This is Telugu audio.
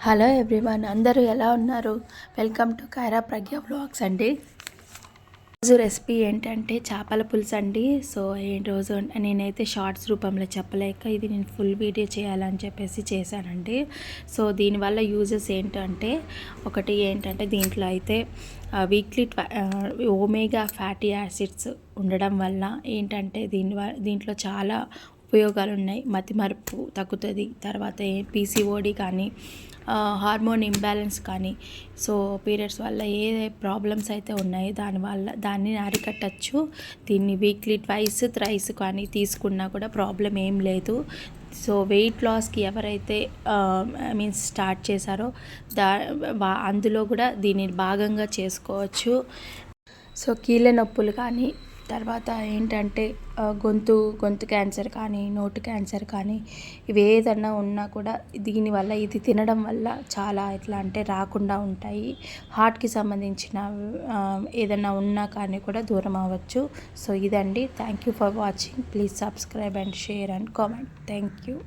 హలో ఎవ్రీవన్, అందరూ ఎలా ఉన్నారు? Welcome to Kaira Pragya vlogs అండి. రోజు రెసిపీ ఏంటంటే చేపల పులుసు అండి. సో రోజు నేనైతే షార్ట్స్ రూపంలో చెప్పలేక ఇది నేను ఫుల్ వీడియో చేయాలని చెప్పేసి చేశానండి. సో దీనివల్ల యూజెస్ ఏంటంటే, ఒకటి ఏంటంటే దీంట్లో అయితే వీక్లీ ఒమేగా ఫ్యాటీ యాసిడ్స్ ఉండడం వల్ల ఏంటంటే దీంట్లో చాలా ఉపయోగాలు ఉన్నాయి. మతిమరుపు తగ్గుతుంది. తర్వాత పీసీఓడి కానీ, హార్మోన్ ఇంబ్యాలెన్స్ కానీ, సో పీరియడ్స్ వల్ల ఏ ప్రాబ్లమ్స్ అయితే ఉన్నాయో దాన్ని అరికట్టచ్చు. దీన్ని వీక్లీ థ్రైస్ కానీ తీసుకున్నా కూడా ప్రాబ్లం ఏం లేదు. సో వెయిట్ లాస్కి ఎవరైతే స్టార్ట్ చేశారో అందులో కూడా దీన్ని భాగంగా చేసుకోవచ్చు. సో కీళ్ళ నొప్పులు కానీ, తర్వాత ఏంటంటే గొంతు క్యాన్సర్ కానీ, నోటి క్యాన్సర్ కానీ, ఇవి ఏదన్నా ఉన్నా కూడా దీనివల్ల ఇది తినడం వల్ల చాలా ఎట్లా అంటే రాకుండా ఉంటాయి. హార్ట్కి సంబంధించిన ఏదన్నా ఉన్నా కానీ కూడా దూరం అవ్వచ్చు. సో ఇదండి. Thank you for watching. Please subscribe and share and comment. Thank you.